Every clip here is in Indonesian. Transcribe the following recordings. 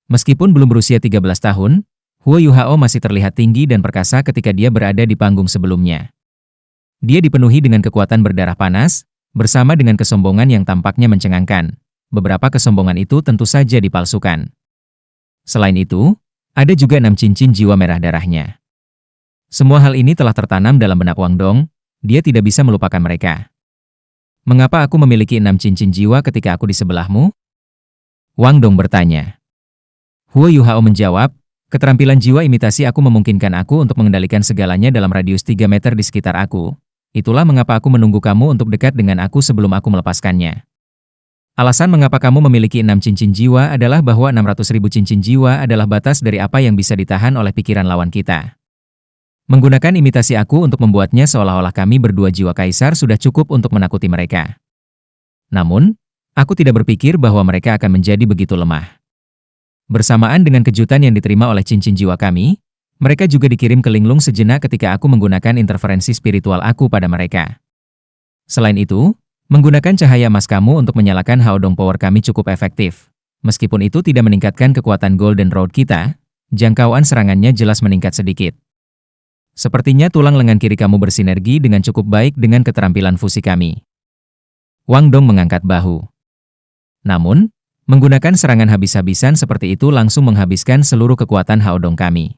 Meskipun belum berusia 13 tahun, Huo Yuhao masih terlihat tinggi dan perkasa ketika dia berada di panggung sebelumnya. Dia dipenuhi dengan kekuatan berdarah panas, bersama dengan kesombongan yang tampaknya mencengangkan. Beberapa kesombongan itu tentu saja dipalsukan. Selain itu, ada juga 6 cincin jiwa merah darahnya. Semua hal ini telah tertanam dalam benak Wang Dong, dia tidak bisa melupakan mereka. Mengapa aku memiliki 6 cincin jiwa ketika aku di sebelahmu? Wang Dong bertanya. Huo Yuhao menjawab, keterampilan jiwa imitasi aku memungkinkan aku untuk mengendalikan segalanya dalam radius 3 meter di sekitar aku. Itulah mengapa aku menunggu kamu untuk dekat dengan aku sebelum aku melepaskannya. Alasan mengapa kamu memiliki 6 cincin jiwa adalah bahwa 600.000 cincin jiwa adalah batas dari apa yang bisa ditahan oleh pikiran lawan kita. Menggunakan imitasi aku untuk membuatnya seolah-olah kami berdua jiwa kaisar sudah cukup untuk menakuti mereka. Namun, aku tidak berpikir bahwa mereka akan menjadi begitu lemah. Bersamaan dengan kejutan yang diterima oleh cincin jiwa kami, mereka juga dikirim ke linglung sejenak ketika aku menggunakan interferensi spiritual aku pada mereka. Selain itu, menggunakan cahaya emas kamu untuk menyalakan Haodong Power kami cukup efektif. Meskipun itu tidak meningkatkan kekuatan Golden Road kita, jangkauan serangannya jelas meningkat sedikit. Sepertinya tulang lengan kiri kamu bersinergi dengan cukup baik dengan keterampilan fusi kami. Wang Dong mengangkat bahu. Namun, menggunakan serangan habis-habisan seperti itu langsung menghabiskan seluruh kekuatan Haodong kami.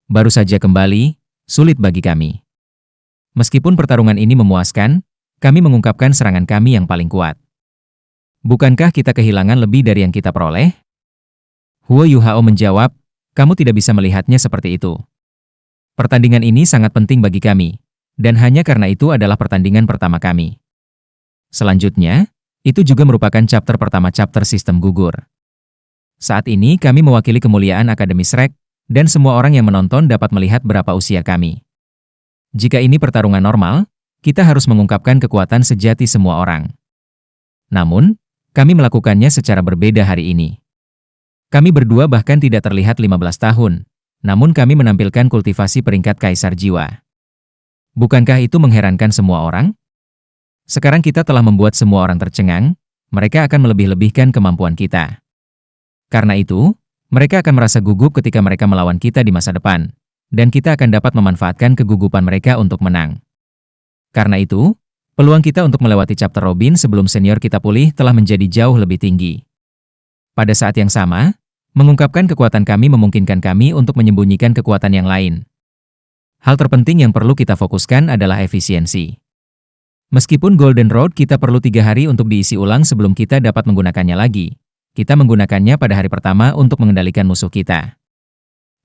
Baru saja kembali, sulit bagi kami. Meskipun pertarungan ini memuaskan, kami mengungkapkan serangan kami yang paling kuat. Bukankah kita kehilangan lebih dari yang kita peroleh? Huo Yuhao menjawab, kamu tidak bisa melihatnya seperti itu. Pertandingan ini sangat penting bagi kami, dan hanya karena itu adalah pertandingan pertama kami. Selanjutnya, itu juga merupakan chapter pertama chapter sistem gugur. Saat ini kami mewakili kemuliaan Akademi Shrek, dan semua orang yang menonton dapat melihat berapa usia kami. Jika ini pertarungan normal, kita harus mengungkapkan kekuatan sejati semua orang. Namun, kami melakukannya secara berbeda hari ini. Kami berdua bahkan tidak terlihat 15 tahun, namun kami menampilkan kultivasi peringkat kaisar jiwa. Bukankah itu mengherankan semua orang? Sekarang kita telah membuat semua orang tercengang, mereka akan melebih-lebihkan kemampuan kita. Karena itu, mereka akan merasa gugup ketika mereka melawan kita di masa depan, dan kita akan dapat memanfaatkan kegugupan mereka untuk menang. Karena itu, peluang kita untuk melewati chapter Robin sebelum senior kita pulih telah menjadi jauh lebih tinggi. Pada saat yang sama, mengungkapkan kekuatan kami memungkinkan kami untuk menyembunyikan kekuatan yang lain. Hal terpenting yang perlu kita fokuskan adalah efisiensi. Meskipun Golden Road kita perlu 3 hari untuk diisi ulang sebelum kita dapat menggunakannya lagi, kita menggunakannya pada hari pertama untuk mengendalikan musuh kita.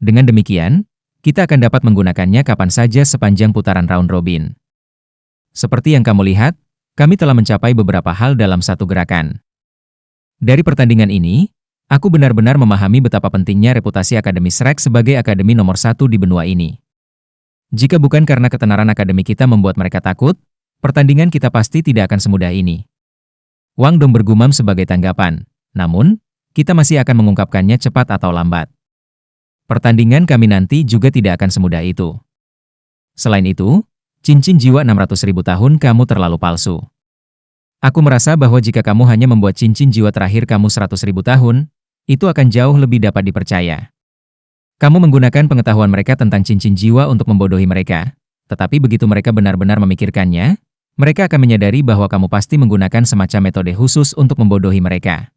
Dengan demikian, kita akan dapat menggunakannya kapan saja sepanjang putaran round robin. Seperti yang kamu lihat, kami telah mencapai beberapa hal dalam satu gerakan. Dari pertandingan ini, aku benar-benar memahami betapa pentingnya reputasi Akademi Shrek sebagai akademi nomor 1 di benua ini. Jika bukan karena ketenaran akademi kita membuat mereka takut, pertandingan kita pasti tidak akan semudah ini. Wang Dong bergumam sebagai tanggapan, namun, kita masih akan mengungkapkannya cepat atau lambat. Pertandingan kami nanti juga tidak akan semudah itu. Selain itu, cincin jiwa 600.000 tahun kamu terlalu palsu. Aku merasa bahwa jika kamu hanya membuat cincin jiwa terakhir kamu 100.000 tahun, itu akan jauh lebih dapat dipercaya. Kamu menggunakan pengetahuan mereka tentang cincin jiwa untuk membodohi mereka, tetapi begitu mereka benar-benar memikirkannya, mereka akan menyadari bahwa kamu pasti menggunakan semacam metode khusus untuk membodohi mereka.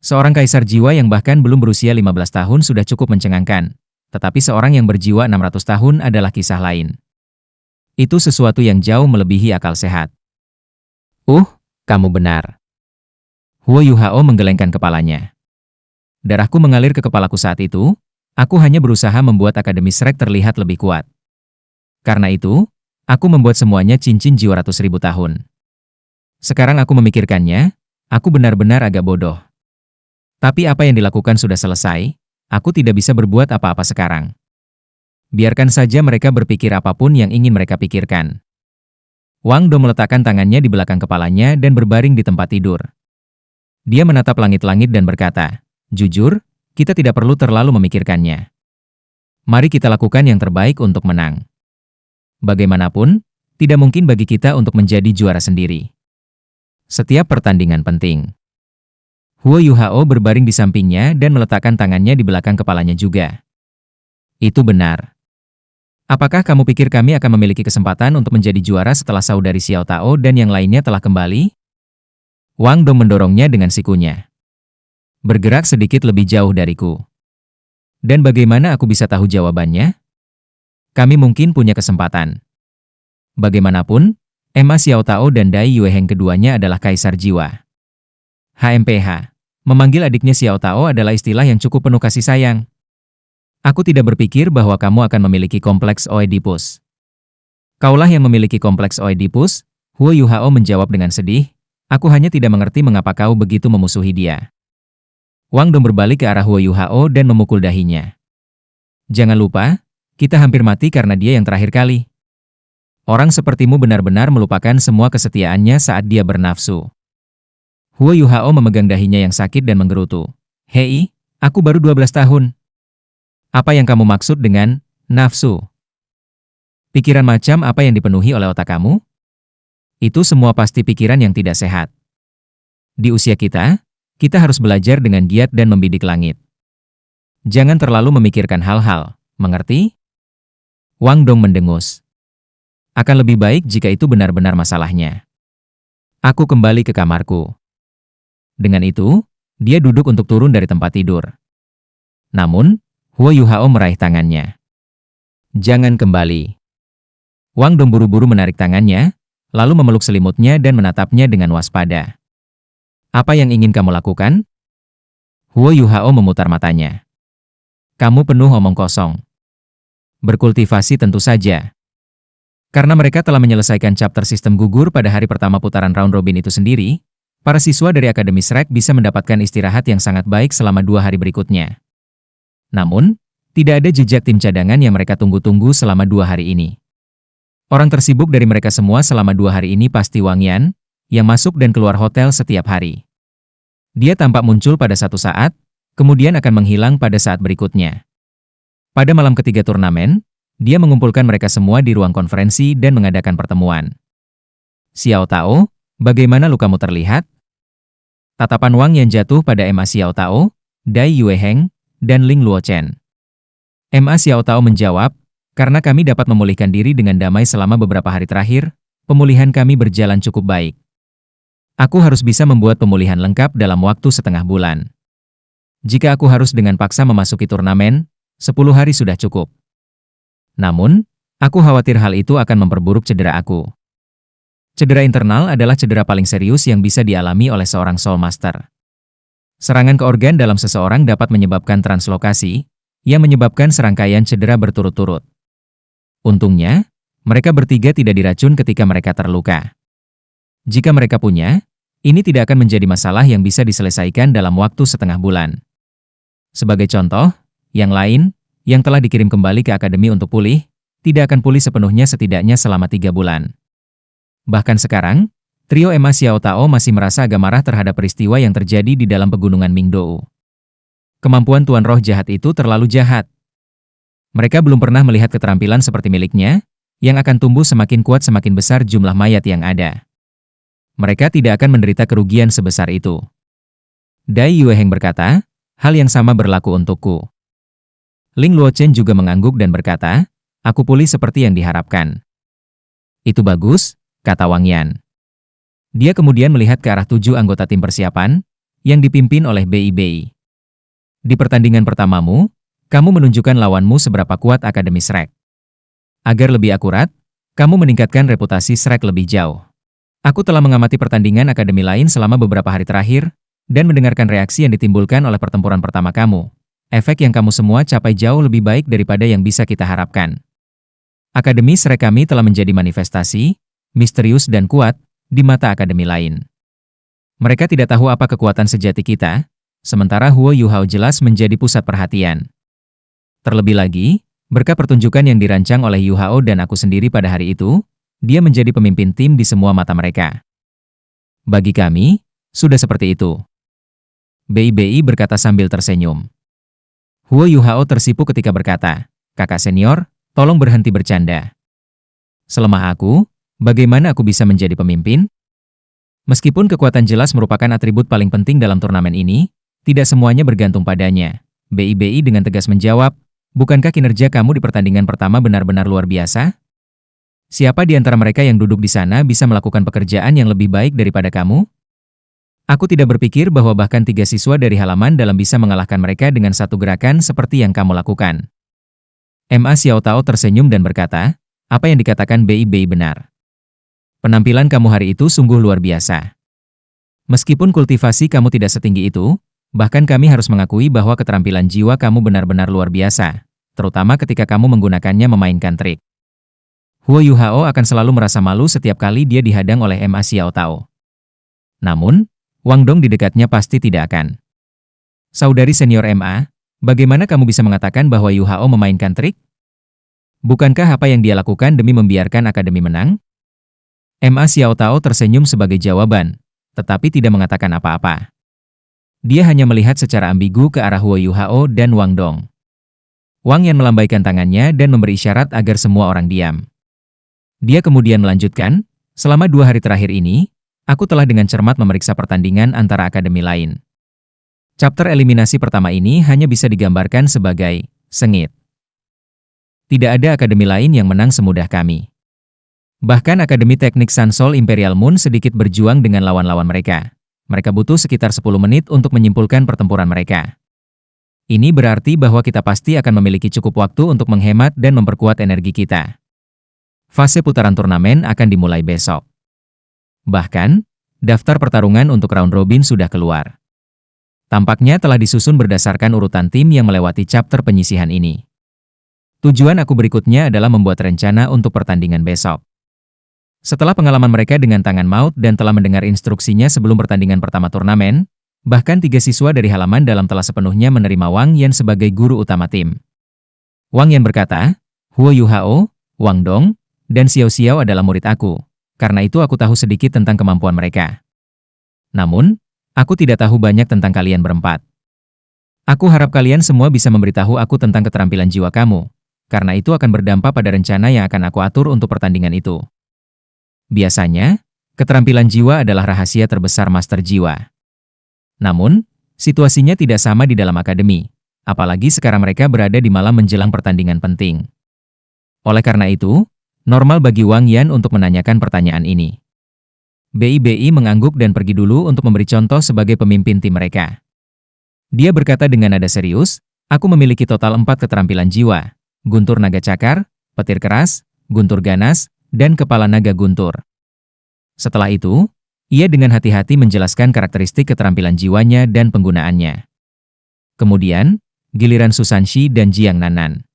Seorang kaisar jiwa yang bahkan belum berusia 15 tahun sudah cukup mencengangkan, tetapi seorang yang berjiwa 600 tahun adalah kisah lain. Itu sesuatu yang jauh melebihi akal sehat. Kamu benar. Huo Yuhao menggelengkan kepalanya. Darahku mengalir ke kepalaku saat itu, aku hanya berusaha membuat Akademi Shrek terlihat lebih kuat. Karena itu, aku membuat semuanya cincin jiwa ratus ribu tahun. Sekarang aku memikirkannya, aku benar-benar agak bodoh. Tapi apa yang dilakukan sudah selesai, aku tidak bisa berbuat apa-apa sekarang. Biarkan saja mereka berpikir apapun yang ingin mereka pikirkan. Wang Dong meletakkan tangannya di belakang kepalanya dan berbaring di tempat tidur. Dia menatap langit-langit dan berkata, jujur, kita tidak perlu terlalu memikirkannya. Mari kita lakukan yang terbaik untuk menang. Bagaimanapun, tidak mungkin bagi kita untuk menjadi juara sendiri. Setiap pertandingan penting. Huo Yuhao berbaring di sampingnya dan meletakkan tangannya di belakang kepalanya juga. Itu benar. Apakah kamu pikir kami akan memiliki kesempatan untuk menjadi juara setelah saudari Xiao Tao dan yang lainnya telah kembali? Wang Dong mendorongnya dengan sikunya. Bergerak sedikit lebih jauh dariku. Dan bagaimana aku bisa tahu jawabannya? Kami mungkin punya kesempatan. Bagaimanapun, Emma Xiao Tao dan Dai Yueheng keduanya adalah kaisar jiwa. HMPH. Memanggil adiknya Xiao Tao adalah istilah yang cukup penuh kasih sayang. Aku tidak berpikir bahwa kamu akan memiliki kompleks Oedipus. Kaulah yang memiliki kompleks Oedipus, Huo Yuhao menjawab dengan sedih. Aku hanya tidak mengerti mengapa kau begitu memusuhi dia. Wang Dong berbalik ke arah Huo Yuhao dan memukul dahinya. Jangan lupa, kita hampir mati karena dia yang terakhir kali. Orang sepertimu benar-benar melupakan semua kesetiaannya saat dia bernafsu. Huo Yuhao memegang dahinya yang sakit dan menggerutu. Hei, aku baru 12 tahun. Apa yang kamu maksud dengan nafsu? Pikiran macam apa yang dipenuhi oleh otak kamu? Itu semua pasti pikiran yang tidak sehat. Di usia kita harus belajar dengan giat dan membidik langit. Jangan terlalu memikirkan hal-hal, mengerti? Wang Dong mendengus. Akan lebih baik jika itu benar-benar masalahnya. Aku kembali ke kamarku. Dengan itu, dia duduk untuk turun dari tempat tidur. Namun, Huo Yuhao meraih tangannya. Jangan kembali. Wang Dong buru-buru menarik tangannya, lalu memeluk selimutnya dan menatapnya dengan waspada. Apa yang ingin kamu lakukan? Huo Yuhao memutar matanya. Kamu penuh omong kosong. Berkultivasi tentu saja. Karena mereka telah menyelesaikan chapter sistem gugur pada hari pertama putaran round robin itu sendiri, para siswa dari Akademi Shrek bisa mendapatkan istirahat yang sangat baik selama 2 hari berikutnya. Namun, tidak ada jejak tim cadangan yang mereka tunggu-tunggu selama 2 hari ini. Orang tersibuk dari mereka semua selama 2 hari ini pasti Wang Yan, yang masuk dan keluar hotel setiap hari. Dia tampak muncul pada satu saat, kemudian akan menghilang pada saat berikutnya. Pada malam ketiga turnamen, dia mengumpulkan mereka semua di ruang konferensi dan mengadakan pertemuan. Xiao Tao, bagaimana lukamu terlihat? Tatapan Wang Yan jatuh pada Emma Xiao Tao, Dai Yueheng, dan Ling Luochen. Emma Xiao Tao menjawab, karena kami dapat memulihkan diri dengan damai selama beberapa hari terakhir, pemulihan kami berjalan cukup baik. Aku harus bisa membuat pemulihan lengkap dalam waktu setengah bulan. Jika aku harus dengan paksa memasuki turnamen, 10 hari sudah cukup. Namun, aku khawatir hal itu akan memperburuk cedera aku. Cedera internal adalah cedera paling serius yang bisa dialami oleh seorang Soul Master. Serangan ke organ dalam seseorang dapat menyebabkan translokasi, yang menyebabkan serangkaian cedera berturut-turut. Untungnya, mereka bertiga tidak diracun ketika mereka terluka. Jika mereka punya, ini tidak akan menjadi masalah yang bisa diselesaikan dalam waktu setengah bulan. Sebagai contoh, yang lain, yang telah dikirim kembali ke akademi untuk pulih, tidak akan pulih sepenuhnya setidaknya selama 3 bulan. Bahkan sekarang, trio Emma Xiao Tao masih merasa agak marah terhadap peristiwa yang terjadi di dalam pegunungan Mingdou. Kemampuan Tuan Roh jahat itu terlalu jahat. Mereka belum pernah melihat keterampilan seperti miliknya, yang akan tumbuh semakin kuat semakin besar jumlah mayat yang ada. Mereka tidak akan menderita kerugian sebesar itu. Dai Yueheng berkata, hal yang sama berlaku untukku. Ling Luochen juga mengangguk dan berkata, aku pulih seperti yang diharapkan. Itu bagus, kata Wang Yan. Dia kemudian melihat ke arah 7 anggota tim persiapan, yang dipimpin oleh BI. Di pertandingan pertamamu, kamu menunjukkan lawanmu seberapa kuat Akademi Shrek. Agar lebih akurat, kamu meningkatkan reputasi Shrek lebih jauh. Aku telah mengamati pertandingan akademi lain selama beberapa hari terakhir, dan mendengarkan reaksi yang ditimbulkan oleh pertempuran pertama kamu. Efek yang kamu semua capai jauh lebih baik daripada yang bisa kita harapkan. Akademi Shrek kami telah menjadi manifestasi, misterius dan kuat, di mata akademi lain. Mereka tidak tahu apa kekuatan sejati kita, sementara Huo Yuhao jelas menjadi pusat perhatian. Terlebih lagi, berkat pertunjukan yang dirancang oleh Yuhao dan aku sendiri pada hari itu, dia menjadi pemimpin tim di semua mata mereka. Bagi kami, sudah seperti itu. BI berkata sambil tersenyum. Huo Yuhao tersipu ketika berkata, kakak senior, tolong berhenti bercanda. Selemah aku, bagaimana aku bisa menjadi pemimpin? Meskipun kekuatan jelas merupakan atribut paling penting dalam turnamen ini, tidak semuanya bergantung padanya. BIBI dengan tegas menjawab, bukankah kinerja kamu di pertandingan pertama benar-benar luar biasa? Siapa di antara mereka yang duduk di sana bisa melakukan pekerjaan yang lebih baik daripada kamu? Aku tidak berpikir bahwa bahkan 3 siswa dari halaman dalam bisa mengalahkan mereka dengan satu gerakan seperti yang kamu lakukan. Ma Xiao Tao tersenyum dan berkata, apa yang dikatakan BIBI benar. Penampilan kamu hari itu sungguh luar biasa. Meskipun kultivasi kamu tidak setinggi itu, bahkan kami harus mengakui bahwa keterampilan jiwa kamu benar-benar luar biasa, terutama ketika kamu menggunakannya memainkan trik. Huo Yuhao akan selalu merasa malu setiap kali dia dihadang oleh Ma Xiao Tao. Namun, Wang Dong di dekatnya pasti tidak akan. Saudari senior Ma, bagaimana kamu bisa mengatakan bahwa Yuhao memainkan trik? Bukankah apa yang dia lakukan demi membiarkan akademi menang? Ma Xiao Tao tersenyum sebagai jawaban, tetapi tidak mengatakan apa-apa. Dia hanya melihat secara ambigu ke arah Huo Yuhao dan Wang Dong. Wang Yan melambaikan tangannya dan memberi isyarat agar semua orang diam. Dia kemudian melanjutkan, selama 2 hari terakhir ini, aku telah dengan cermat memeriksa pertandingan antara akademi lain. Chapter eliminasi pertama ini hanya bisa digambarkan sebagai sengit. Tidak ada akademi lain yang menang semudah kami. Bahkan Akademi Teknik Sansol Imperial Moon sedikit berjuang dengan lawan-lawan mereka. Mereka butuh sekitar 10 menit untuk menyimpulkan pertempuran mereka. Ini berarti bahwa kita pasti akan memiliki cukup waktu untuk menghemat dan memperkuat energi kita. Fase putaran turnamen akan dimulai besok. Bahkan, daftar pertarungan untuk round robin sudah keluar. Tampaknya telah disusun berdasarkan urutan tim yang melewati chapter penyisihan ini. Tujuan aku berikutnya adalah membuat rencana untuk pertandingan besok. Setelah pengalaman mereka dengan tangan maut dan telah mendengar instruksinya sebelum pertandingan pertama turnamen, bahkan 3 siswa dari halaman dalam telah sepenuhnya menerima Wang Yan sebagai guru utama tim. Wang Yan berkata, Huo Yuhao, Wang Dong, dan Xiao Xiao adalah murid aku. Karena itu aku tahu sedikit tentang kemampuan mereka. Namun, aku tidak tahu banyak tentang kalian berempat. Aku harap kalian semua bisa memberitahu aku tentang keterampilan jiwa kamu, karena itu akan berdampak pada rencana yang akan aku atur untuk pertandingan itu. Biasanya, keterampilan jiwa adalah rahasia terbesar master jiwa. Namun, situasinya tidak sama di dalam akademi, apalagi sekarang mereka berada di malam menjelang pertandingan penting. Oleh karena itu, normal bagi Wang Yan untuk menanyakan pertanyaan ini. BIBI mengangguk dan pergi dulu untuk memberi contoh sebagai pemimpin tim mereka. Dia berkata dengan nada serius, aku memiliki total 4 keterampilan jiwa, guntur naga cakar, petir keras, guntur ganas, dan kepala naga guntur. Setelah itu, ia dengan hati-hati menjelaskan karakteristik keterampilan jiwanya dan penggunaannya. Kemudian, giliran Susanshi dan Jiang Nanan.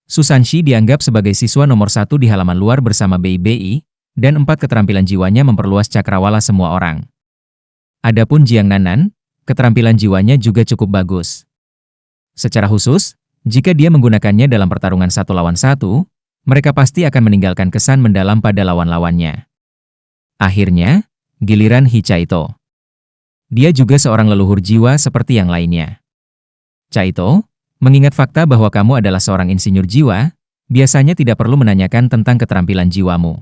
Susanshi dianggap sebagai siswa nomor 1 di halaman luar bersama BIBI, dan 4 keterampilan jiwanya memperluas cakrawala semua orang. Adapun Jiang Nanan, keterampilan jiwanya juga cukup bagus. Secara khusus, jika dia menggunakannya dalam pertarungan 1 lawan 1, mereka pasti akan meninggalkan kesan mendalam pada lawan-lawannya. Akhirnya, giliran Hichaito. Dia juga seorang leluhur jiwa seperti yang lainnya. Chaito, mengingat fakta bahwa kamu adalah seorang insinyur jiwa, biasanya tidak perlu menanyakan tentang keterampilan jiwamu.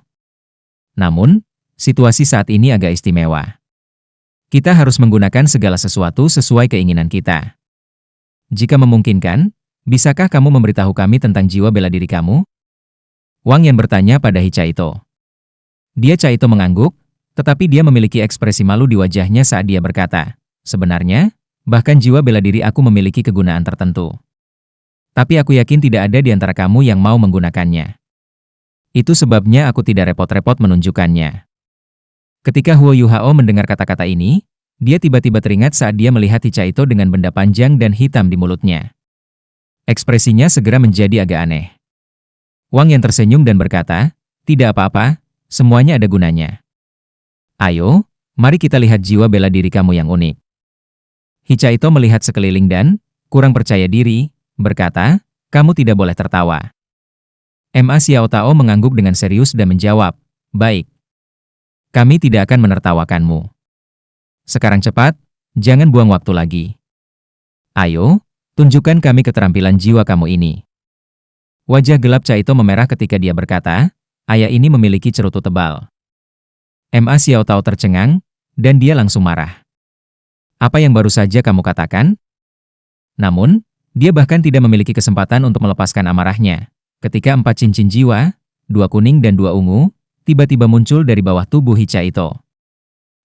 Namun, situasi saat ini agak istimewa. Kita harus menggunakan segala sesuatu sesuai keinginan kita. Jika memungkinkan, bisakah kamu memberitahu kami tentang jiwa bela diri kamu? Wang Yan bertanya pada Hichaito. Chaito mengangguk, tetapi dia memiliki ekspresi malu di wajahnya saat dia berkata, sebenarnya, bahkan jiwa bela diri aku memiliki kegunaan tertentu. Tapi aku yakin tidak ada di antara kamu yang mau menggunakannya. Itu sebabnya aku tidak repot-repot menunjukkannya. Ketika Huo Yuhao mendengar kata-kata ini, dia tiba-tiba teringat saat dia melihat Hichaito dengan benda panjang dan hitam di mulutnya. Ekspresinya segera menjadi agak aneh. Wang Yan tersenyum dan berkata, tidak apa-apa, semuanya ada gunanya. Ayo, mari kita lihat jiwa bela diri kamu yang unik. Hichaito melihat sekeliling dan, kurang percaya diri, berkata, kamu tidak boleh tertawa. Ma Xiao Tao mengangguk dengan serius dan menjawab, baik. Kami tidak akan menertawakanmu. Sekarang cepat, jangan buang waktu lagi. Ayo, tunjukkan kami keterampilan jiwa kamu ini. Wajah gelap Chaito memerah ketika dia berkata, ayah ini memiliki cerutu tebal. Ma Xiaotao tercengang, dan dia langsung marah. Apa yang baru saja kamu katakan? Namun, dia bahkan tidak memiliki kesempatan untuk melepaskan amarahnya. Ketika 4 cincin jiwa, 2 kuning dan 2 ungu, tiba-tiba muncul dari bawah tubuh Hicha Ito.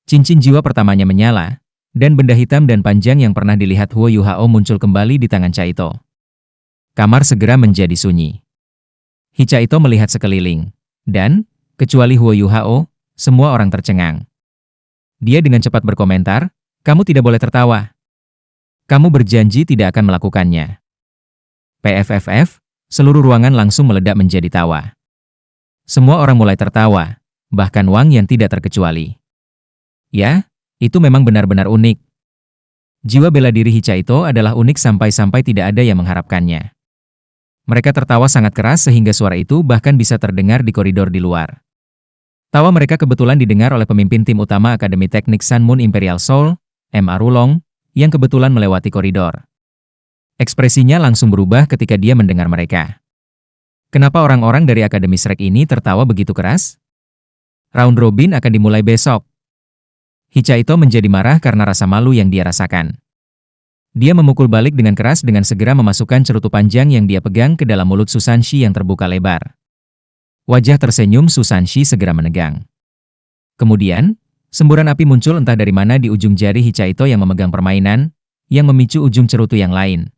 Cincin jiwa pertamanya menyala, dan benda hitam dan panjang yang pernah dilihat Huo Yuhao muncul kembali di tangan Cha Ito. Kamar segera menjadi sunyi. Hicha Ito melihat sekeliling, dan, kecuali Huo Yuhao, semua orang tercengang. Dia dengan cepat berkomentar, kamu tidak boleh tertawa. Kamu berjanji tidak akan melakukannya. PFFF, seluruh ruangan langsung meledak menjadi tawa. Semua orang mulai tertawa, bahkan Wang yang tidak terkecuali. Ya, itu memang benar-benar unik. Jiwa bela diri Hicha Ito adalah unik sampai-sampai tidak ada yang mengharapkannya. Mereka tertawa sangat keras sehingga suara itu bahkan bisa terdengar di koridor di luar. Tawa mereka kebetulan didengar oleh pemimpin tim utama Akademi Teknik Sun Moon Imperial Soul, Ma Rulong, yang kebetulan melewati koridor. Ekspresinya langsung berubah ketika dia mendengar mereka. Kenapa orang-orang dari Akademi Shrek ini tertawa begitu keras? Round Robin akan dimulai besok. Hicha Ito menjadi marah karena rasa malu yang dia rasakan. Dia memukul balik dengan keras dengan segera memasukkan cerutu panjang yang dia pegang ke dalam mulut Susanshi yang terbuka lebar. Wajah tersenyum Susanshi segera menegang. Kemudian, semburan api muncul entah dari mana di ujung jari Hicha Ito yang memegang permainan, yang memicu ujung cerutu yang lain.